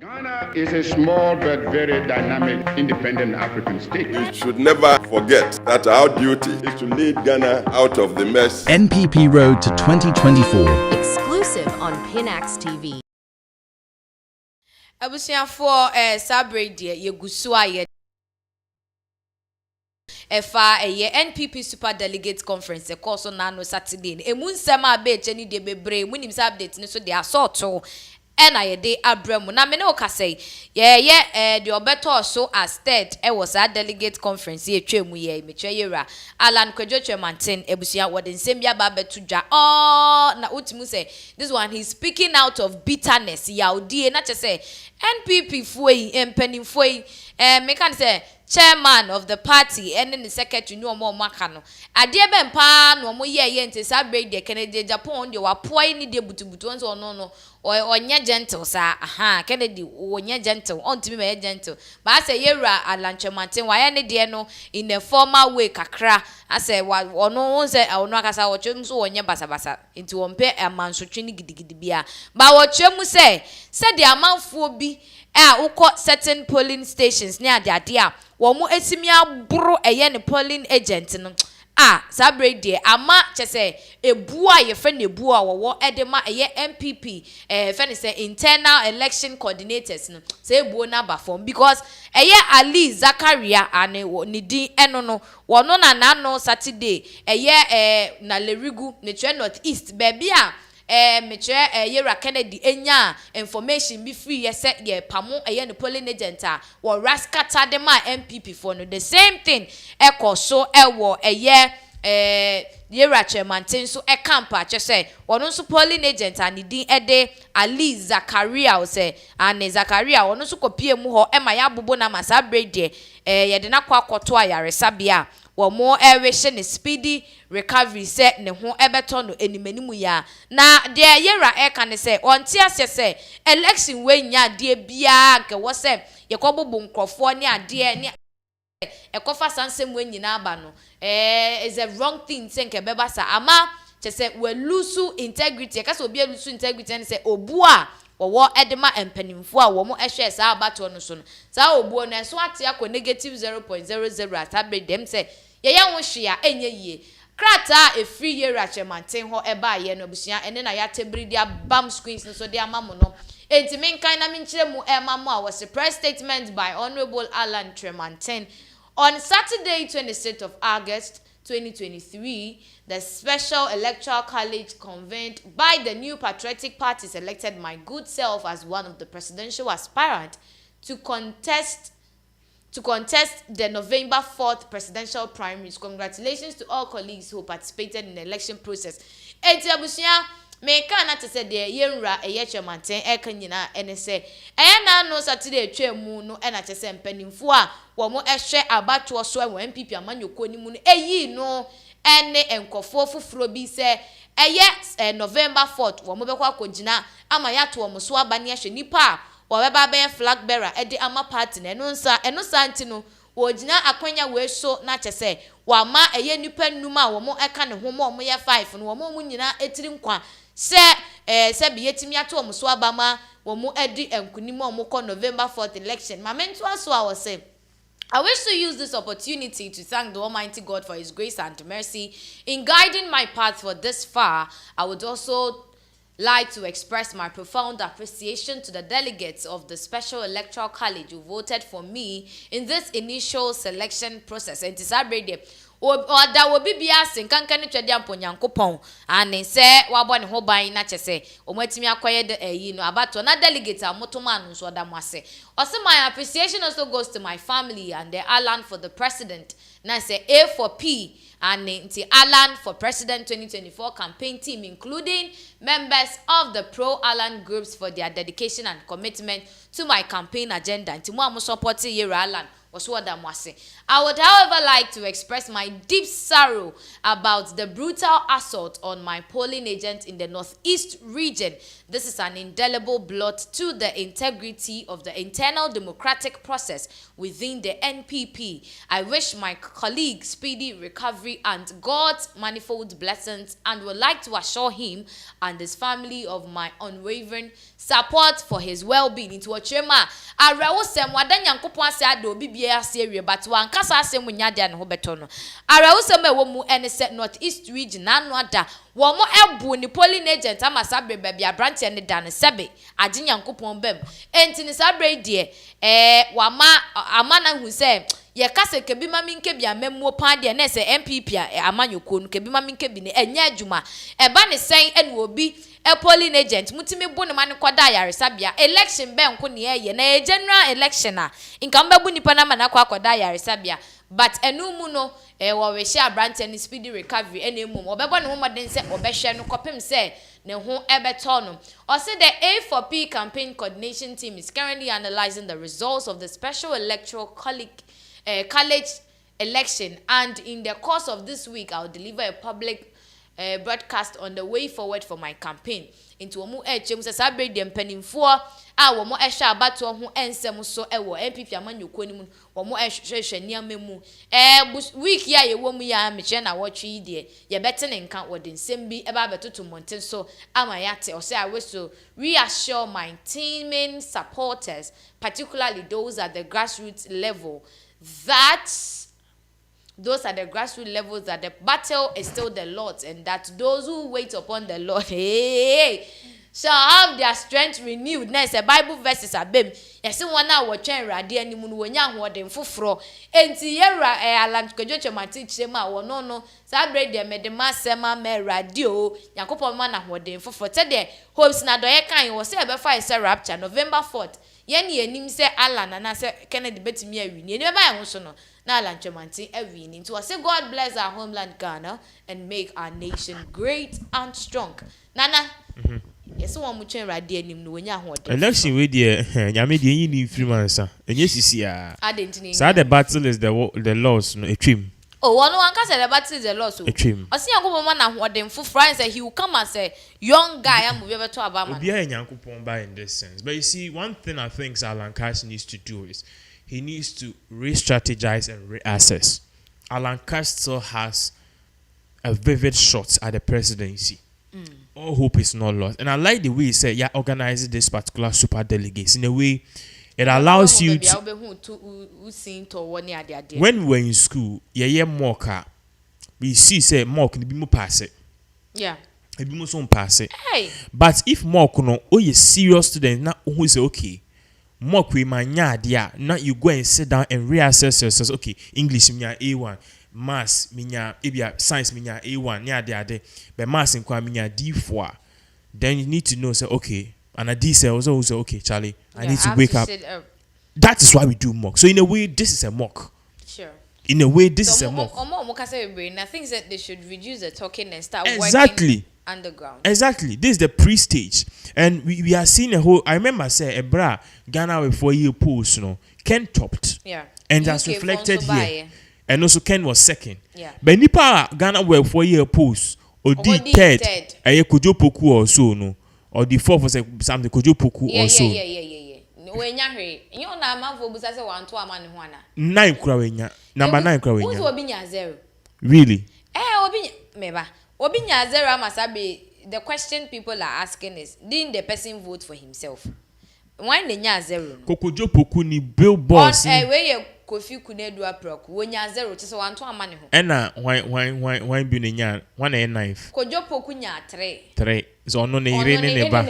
Ghana is a small but very dynamic, independent African state. We should never forget that our duty is to lead Ghana out of the mess. NPP Road to 2024. Exclusive on Pinax TV. Abusia for Sabre dear Yegusua ye efa NPP Super Delegate Conference e course on no Saturday. E mun sema be cheni de bebre munim sa update ni so de assault ena ye de abremu na me ne o ka say the obeto so as third e was a delegate conference ye twemu ye metwe yera Alan Kwadwo Mantin ebusia wode nsem bia ba betu dwa na utimu say this one he's speaking out of bitterness yaudie na che say NPP fuei empenim fuei me kan say chairman of the party and the secretary no more makano ade be mpa no mo ye nti Sabre de Kennedy Japan de wa poi ni de butubutu onso no onye gentle sa Kennedy onye gentle ontimi me gentle but say yera alanchemante wa ye ne de no in a formal way kakra ase ono say ono akasa wo twem so onye basabasa nti wo mpe amansotwe ni gidigidi bia ba wo twem say de amanfo bi uko certain polling stations near the idea womu etimi aburo eye ne polling agent no Sabre de ama chese ebua ye fe ne ebua wo edema eye MPP fe ne say internal election coordinators no say ebuo na ba form because eye Ali Zakaria ane ni din eno no wono na no Saturday eye na Lerigu ne twa North East baby metre yera Kennedy enya information be free yese ye pamo eye ne polling agent wo raskata de ma MPP for no the same thing so wo yera chairman so campa che say wono so polling agent ani din ede Ali Zakaria o say ane Zakaria wono so kopie mu ho ma ya bobo na Sabre de ye de na kwa akoto ayaresa bia wo mo wishe ne speedy recovery se ne ho ebeto no enimanimu ya na de yera kan ne se onti ase se election we nya de bia nke wo se ye kobobo nkrofo ne ade ne ekofa sansem we nyina aba no is a wrong thing se nke beba sa ama che se we lose integrity ka se obi lose integrity ne se obu a wo edema empanimfo a wo mo ehwe sa abato no so no sa obuo no so ate akọ negative 0.00 atabe dem se ye wo hwea enye yie krata efri yera chemanten ho eba ye no busia ene na ya tebri dia bam screens no so dia mamu no enti menkan na menkyere mu mamu a was a press statement by Honorable Alan Tremanten on Saturday 26th of August 2023. The Special Electoral College convened by the new patriotic party selected my good self as one of the presidential aspirants to contest the November 4th presidential primaries. Congratulations to all colleagues who participated in the election process. Etiabusia me kan na tese de yenra chairmanten kanyina ene se na no Saturday twemu no na tese mpanimfo a wo mo ehwe abato so wo MPP amanyoko ni mu no no ene enkofo fufuro bi se November 4th wo mo bekwa akogina ama yato wo so abane ahwe nipa wo beba ben flag bearer ede ama party na eno santi no wo gina akwanya we so na chese wa ma nipa numa wo mo eka ne ho mo ye 5 no wo mo nyina etiri nkwa se bi yetimi ato wo so abama wo mo edi enkunim wo mo November 4th election mamento aso a wo say I wish to use this opportunity to thank the Almighty God for His grace and mercy in guiding my path for this far. I would also like to express my profound appreciation to the delegates of the Special Electoral College who voted for me in this initial selection process. And to Sabre da wo bibia senkankan ne twede amponyankopon ane se wabo ne ho ban na chese omatimi akoye de no abato na delegate amotoma no so da mwase ose my appreciation also goes to my family and the Alan for the president na say A for P and the Alan for President 2024 campaign team, including members of the pro-Alan groups for their dedication and commitment to my campaign agenda. And to support Alan, I would, however, like to express my deep sorrow about the brutal assault on my polling agent in the Northeast region. This is an indelible blot to the integrity of the internal democratic process within the NPP. I wish my colleague speedy recovery and God's manifold blessings, and would like to assure him and his family of my unwavering support for his well-being. Into a chema, I rawosem wadanya nkopon ase ado bibia ase awie, but wan kasa ase munya dia ne ho beto no. I rawosem e wo mu ene set Northeast region anu ada wo mo ebu ni polling agent amasabre baabi abrante ne da ne sebe agenya nkopon bam enti ne sabre die wama amana hu se ye kase kebi mami nkebi amemmo pan de na se MPP amanyoko no kebi mami nkebi ne enya adwuma eba ne sen ene obi a polling agent mutimi bu ne mane kwada yaresabia election be nko ne ye na general election a nka mbabu nipa na mana kwa kwada yaresabia but enu mu no wo we share branch and speedy recovery ene mu obebo ne homoden se obehwe no kopem se ne ho ebeto no. Or say the A4P campaign coordination team is currently analyzing the results of the special electoral college election, and in the course of this week I'll deliver a public broadcast on the way forward for my campaign. Into omu chem se sabre dem panimfo a wo mo ehwe abato ho ensem so ewo MPP amanyoko ni mu wo mo ehwehwe niam mu week ya ye wo mu ya meche na wotwe de ye bete ne nka wo de nsem bi eba betoto monten so ama yate o say I wish to reassure my teaming supporters, particularly those at the grassroots level, that the battle is still the Lord's, and that those who wait upon the Lord shall have their strength renewed. Next, a Bible verses are bim. Yes, one hour chain radi and moon when young warden fufro. And Sierra a lunch cojocha my teach them out. No, Sabre de Medema me radio. Yakopo mana warden fufro. Today, hopes na doya was ever fire rapture November 4th. Yenny and him say Alan and I say Kennedy bet me a win. You never also know. Na lanchamanti every into say God bless our homeland Ghana and make our nation great and strong. Nana. Yes, one much radio nim no nya ho. Election we dey nyame dey yin ni free man sa. Enye sisi a. So the battle is the laws no etwim. Oh, one can say the battle is the laws so. Etwim. O see Yankopon na ho dem for friends say he will come and say young guy am be to Obama. Obi a Yankopon by in this sense. But you see, one thing I think Alan Cash needs to do is he needs to re-strategize and reassess. Alan Cash still has a vivid shot at the presidency. All hope is not lost. And I like the way he said, yeah, organizing this particular super delegates. In a way, it allows you to... When we were in school, mock, we see, say, mock, it be more pass it. Yeah. It be more so pass it. Hey. But if mock, no, oh, you serious student, now who say, okay, mock we manya dia, now you go and sit down and reassess yourselves. Okay, English minya A1, maths minya ebia science minya A1, nya de but maths in kwa minya D4. Then you need to know say okay, and a D say also say okay, Charlie, I need to wake up. That is why we do mock. So in a way, this is a mock. Sure. In a way, this is a mock. I think that they should reduce the talking and start working underground. Exactly. This is the pre-stage. And we are seeing a whole... I remember say Ebra, Ghana with 4-year polls, Ken topped. Yeah. And that's reflected here. And also Ken was second. Yeah. But Nipa, Ghana with 4-year polls, or the third. A Kojo Poku or so, no. Or the fourth was something Kojo Poku or so. Yeah. When you know, man for Busa 1 2 man 9 krawenya. Number 9 krawenya. Who will be 0? Really? Obi meba. Obi nya 0 amasabe. The question people are asking is, didn't the person vote for himself? Why the nya 0? Kokojo Poku ni billboards. Where you Kofi Kunedu aprok. When nya 0, just 1 2 man ho. Ena why be nya 1 and 9. Kojo Poku nya 3. 3. So no neba.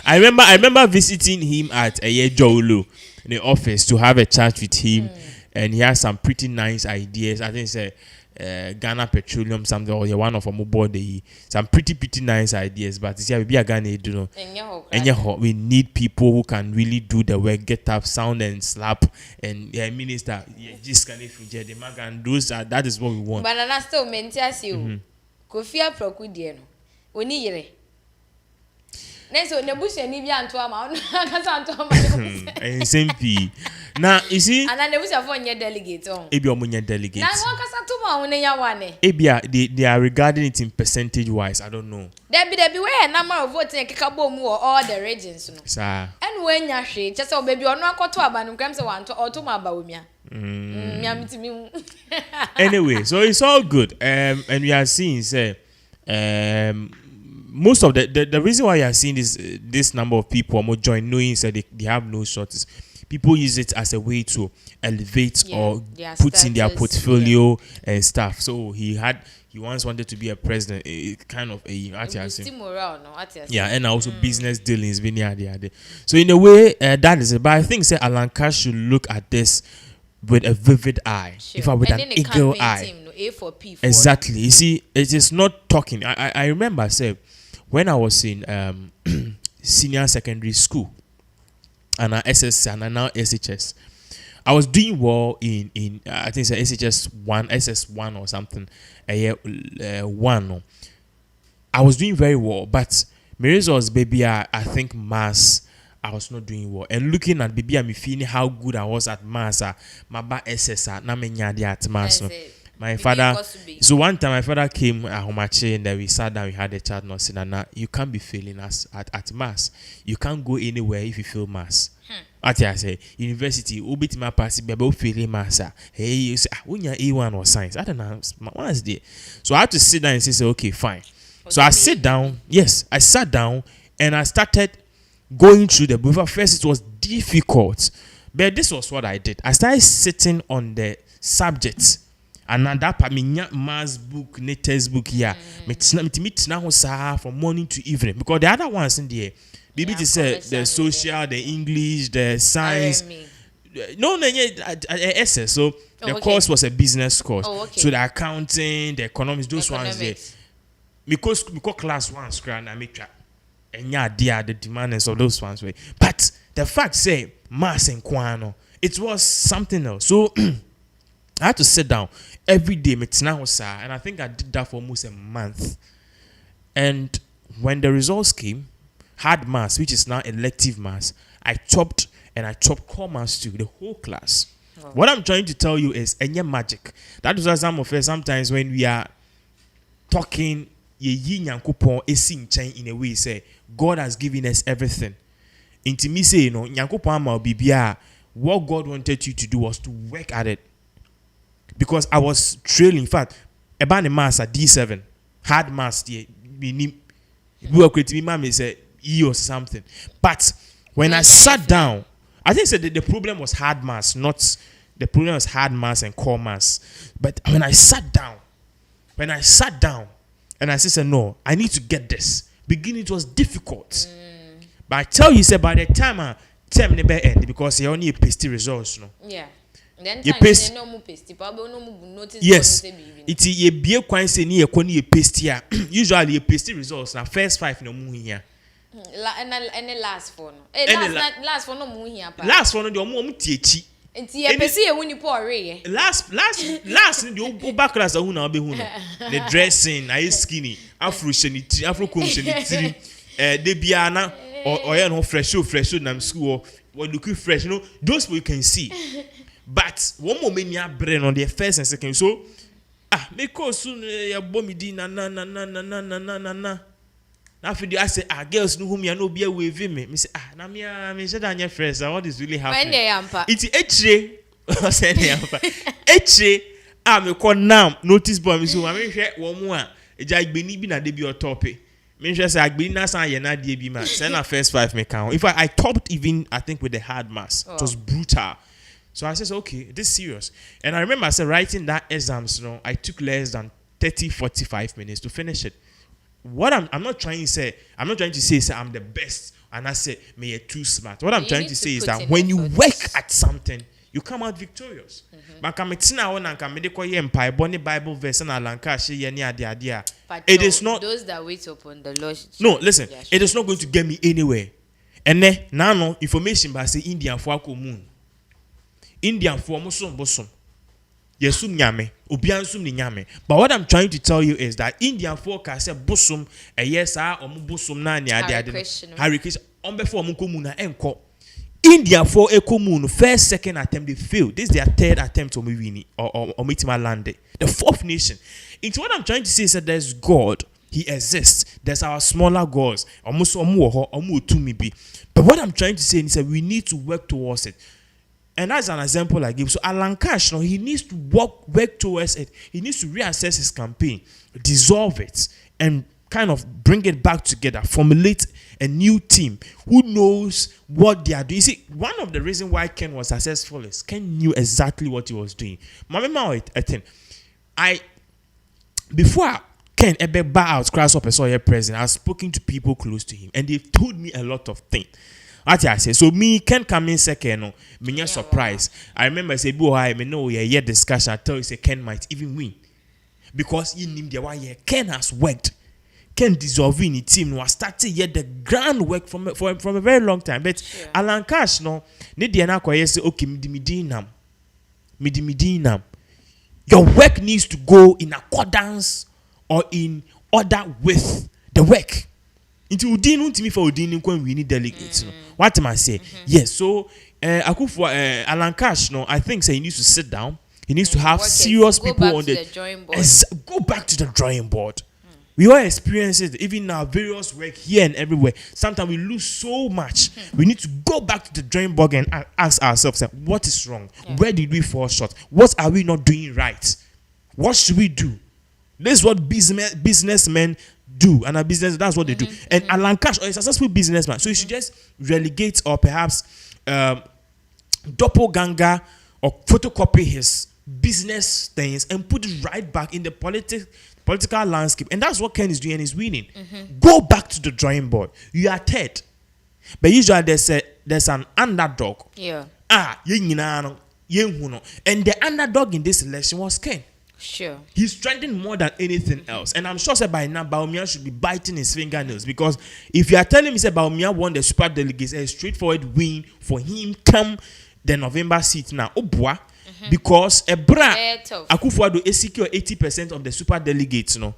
I remember visiting him at Jolo in the office to have a chat with him, and he has some pretty nice ideas. I think it's Ghana Petroleum something, or one of them board some pretty nice ideas. But it's we be a Ghana, we need people who can really do the work, get up, sound and slap, and minister just can the man can do that is what we want. But I still maintain you. Kofi Aproku die no. Oni yire. Neso nebusia ni bi anto ama ono akasa anto ama. SMP. Now you see, and nebusia for nye delegate on. ebi omunye delegate. Na won kasa to ma won ya wane. Ebi they are regarding it in percentage wise. I don't know. There be where number of votes in kekabo mu all the regions no. Sir. And when ya hwe, just say baby ono akoto aba no kwem say wanto Otuma Bawumia. Anyway, so it's all good. And we are seeing say most of the reason why you are seeing this number of people more join knowing that they have no shortage. People use it as a way to elevate or put in their portfolio and stuff. So he once wanted to be a president, kind of and also business dealings been there. So in a way, that is it. But I think say Alanka should look at this with a vivid eye, if I with an eagle eye. Exactly. You see, it is not talking. I remember say when I was in senior secondary school and SS and now SHS, I was doing well in I think it's SHS1, SS1 or something. A year one. I was doing very well, but my results, baby, I think maths, I was not doing well. And looking at baby, I'm feeling how good I was at maths. My ba SS na me nyadi at maths. My father. So one time my father came at home and then we sat down. We had a chat. No, said, "Nana, you can't be failing us at maths. You can't go anywhere if you fail maths." I say university. Ubit my pass. Be failing maths. Hey, you say when you're A1 or science. I don't know. What is there? So I had to sit down and say, "Okay, fine." So I sit down. Yes, I sat down and I started going through the book. First, it was difficult, but this was what I did. I started sitting on the subjects. And that part, me maths book, ne textbook here. Me tina from morning to evening because the other ones in there, maybe to say the social, the English, the science. No, essay. So the course was a business course. So the accounting, the economics, those ones there. Because class 1 scran I make track. And yeah, the demands of those ones way. But the fact say maths and kwano, it was something else. So I had to sit down every day, and I think I did that for almost a month. And when the results came, hard maths, which is now elective maths, I chopped core maths to the whole class. Oh. What I'm trying to tell you is, any magic. That is why some of us sometimes when we are talking, in a way say God has given us everything. Into me say, what God wanted you to do was to work at it. Because I was trailing, in fact, about the maths at D7, hard maths, we were creating me say E or something. But when I sat down, I think the problem was hard maths, not the problem was hard maths and core maths. But when I sat down, and I said, no, I need to get this. Beginning it was difficult. But I tell you, say by the time I term never end because you only pasty results, no. Yeah. Then you paste no pasty, probably no notice. Yes. It's a beer coin say near a pasty. Usually a pasty results now first 5 no moon here. And the last for no. Last for no moon here. Last for no the mum teach. It's a pasty when you pour ray. Last the back class a huna be huna. The dressing, I skinny, afro shenity, afro cum shenity, de biana or no fresh nam school or looking fresh, you know, those we can see. But one moment you brain on the first and second. So because soon you bomb me na. After I say girls know whom you know be with me. Me say na me said on your friends what is really happening. It's H I said H me call now notice boy me so I mean share one more e ja igbeni bi na dey be on top me share say agbeni na san ye na dey bi man send na first 5 me count. In fact I topped even I think with the hard maths. It was brutal. So I said, okay, this is serious. And I remember I said, writing that exams, I took less than 30-45 minutes to finish it. What I'm not trying to say is I'm the best and I say, me you're too smart. What I'm trying to say is that when you work at something, you come out victorious. But it is not those that wait upon the Lord. No, listen, it is not going to get me anywhere. And then now information by say Indian for moon. Indian for bosom. Yesum nyame, obiansum ni nyame. But what I'm trying to tell you is that Indian forecast say busum a yes omu busum na ni ade Harry Christian on before omu komuna enko. India for a commune first second attempt they failed. This is their third attempt on winning or Mitima land. The fourth nation. It's what I'm trying to say is that there's God. He exists. There's our smaller gods. Almost but what I'm trying to say is that we need to work towards it. And that's an example I give. So Alan Cash, he needs to work towards it. He needs to reassess his campaign, dissolve it, and kind of bring it back together, formulate a new team who knows what they are doing. You see, one of the reasons why Ken was successful is Ken knew exactly what he was doing. Before Ken ever bow out, crash up, and saw your president, I've spoken to people close to him, and they've told me a lot of things. What I say, so me Ken come in second, no, me not surprised. I remember say, "Boy, I know yeah discussion." I tell you, say Ken might even win because in India, why Ken has worked. Ken dissolving the team was started yet the grand work from a very long time. But sure. Alan Cash no, need na say okay, midinam. Your work needs to go in accordance or in order with the work. Into Udin to me for Udin when we need delegates. No? What am I say? Yes, so Akuffo Alan Cash no, I think say he needs to sit down. He needs to have serious people on the drawing board. Go back to the drawing board. We all experience it, even in our various work here and everywhere. Sometimes we lose so much. We need to go back to the drawing board and ask ourselves, what is wrong? Yeah. Where did we fall short? What are we not doing right? What should we do? This is what businessmen do. And a business, that's what they do. And Alan Cash is a successful businessman. So you should just relegate or perhaps doppelganger or photocopy his business things and put it right back in the political landscape. And that's what Ken is doing and he's winning. Go back to the drawing board. You are third. But usually there's an underdog. Yeah. And the underdog in this election was Ken. Sure. He's trending more than anything else. And I'm sure by now Bawumia should be biting his fingernails, because if you are telling me Bawumia won the super delegates, a straightforward win for him come the November seat now. Oh boy. Because Akuffo do secure 80% of the super delegates. No,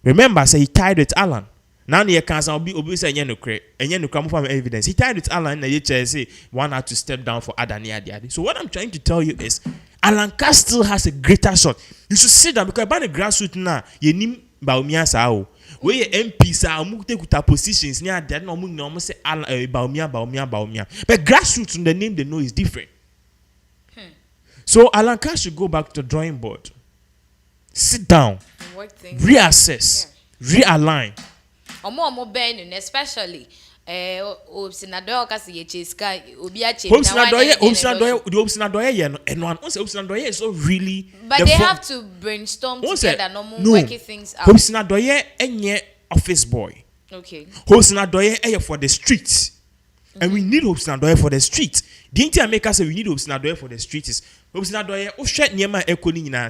remember, say he tied with Alan. Now the council will be saying no credit, and you come from evidence. He tied with Alan, and you say one had to step down for Adani. So what I'm trying to tell you is, Alan Cash still has a greater shot. You should sit down, because by the grassroots now, you need Bawumia sao. Where your MPs are take positions near that no say Bawumia. But grassroots, the name they know is different. So Alan Cash should go back to the drawing board. Sit down, reassess, realign. Omo ben, especially Obsinadoye kasi yecheska obi ache. Obsinadoye and one Obsinadoye is so really. But they have to brainstorm together. No working things out. Obsinadoye enye office boy. Okay. Obsinadoye for the streets. And we need Obsinadoye for the streets. The entire maker say we need Obsinadoye for the streets is Obsinadoye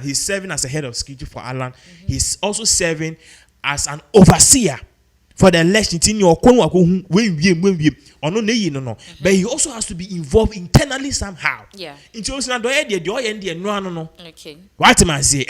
he's serving as a head of security for Alan. He's also serving as an overseer for the election. But he also has to be involved internally somehow. Yeah. Okay. What am I say?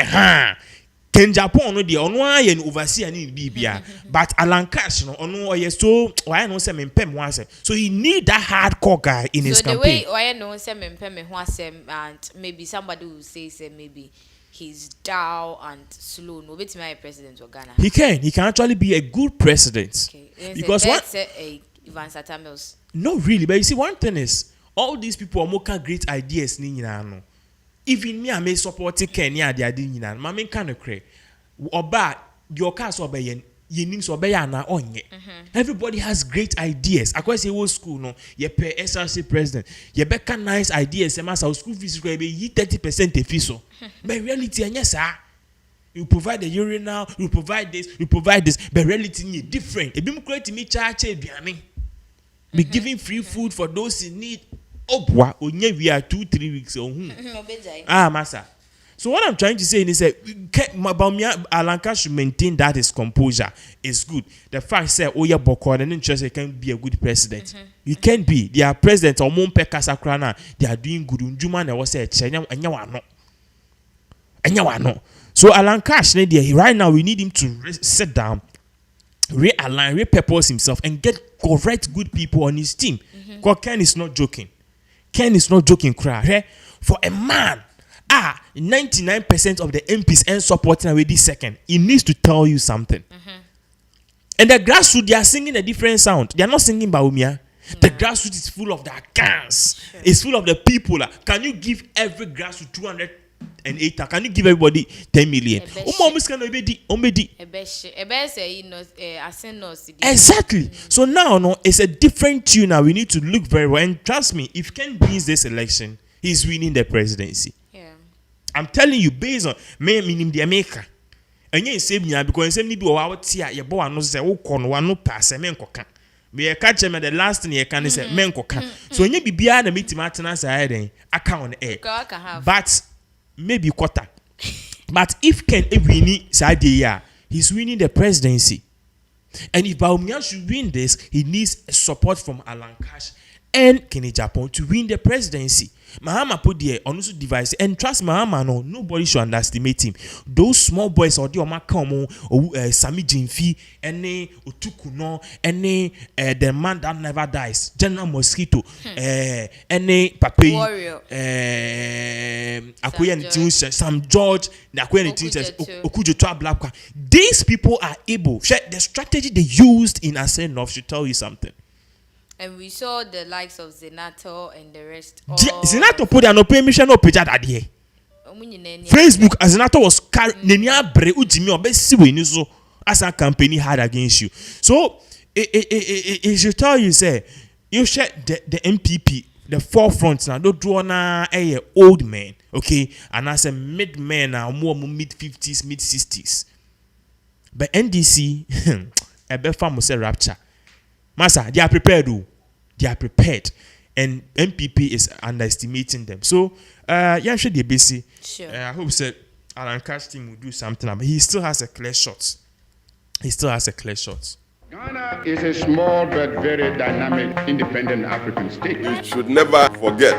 Ken Japan no the ono overseer ni bibia, but Alan Cash no ono so why no say mempem ho asem. So he need that hardcore guy in his campaign. So the way why no say mempem ho asem, and maybe somebody will say maybe he's down and slow. No bet my president of Ghana. He can actually be a good president. Okay. Because what Ivan Satamils. No really, but you see one thing is all these people are making great ideas ni no. Even me, I may support Kenya. They are doing that. Mama can't cray. Oba your cars obey yen obey na onye. Everybody has great ideas. Across the whole school, no, you pay SRC president. You better nice ideas. Say, master school fees will be 30% a fee so. But reality, yes, sir. You provide the urinal. You provide this. You provide this. But reality is different. If you create me charge, be giving free food for those in need. Oh, boy, we are 2-3 weeks. Massa. So what I'm trying to say is that Alan Cash should maintain that his composure is good. The fact that Oya Bokor and interest can be a good president. You can be. They are president or Monpe Casakrana. They are doing good. Unjuma was a China and you are not. no. So Alan Cash, right now we need him to sit down, realign, repurpose himself, and get correct good people on his team. Because Ken is not joking. Ken is not joking, cry. For a man, 99% of the MPs and supporting already second. He needs to tell you something. And the grassroots, they are singing a different sound. They are not singing Bawumia. The grassroots is full of their cans. Sure. It's full of the people. Can you give every grassroots 208? Can you give everybody 10 million? Exactly. So now, it's a different tune. Now we need to look very well. And trust me, if Ken wins this election, he's winning the presidency. Yeah. I'm telling you, based on me, the America. And you say me because you say me do our tia. You boy no say who kon one pass men koka. Me catch me the last thing you can say men koka. So when you be behind the meeting, Martina say I can on air. But maybe quarter. But if Ken win side year, he's winning the presidency. And if Bawumia should win this, he needs support from Alan Cash and Kenny Japan to win the presidency. Mahama put there on also device and trust Mahama, no, nobody should underestimate him. Those small boys or the Omakamu, Sami Jinfi, and Utukuno, and the man that never dies, General Mosquito, and Pape, Akuya Sam George, Nakuya Okujo to Blabka. These people are able. The strategy they used in Asenov should tell you something. And we saw the likes of Zenato and the rest. Zenato put an open mission no page that here. Facebook as Zenato was nenia bre ujimi obesi we so as a company had against you. So it should tell you say you share the MPP the forefront now don't draw na a old man, okay, and as a mid man now more mid 50s mid 60s. But NDC a be famous say rapture. Massa, they are prepared. They are prepared, and MPP is underestimating them. So, yeah, should they be busy? Sure. I hope that Alan Cash team will do something. But he still has a clear shot. Ghana is a small but very dynamic, independent African state. You should never forget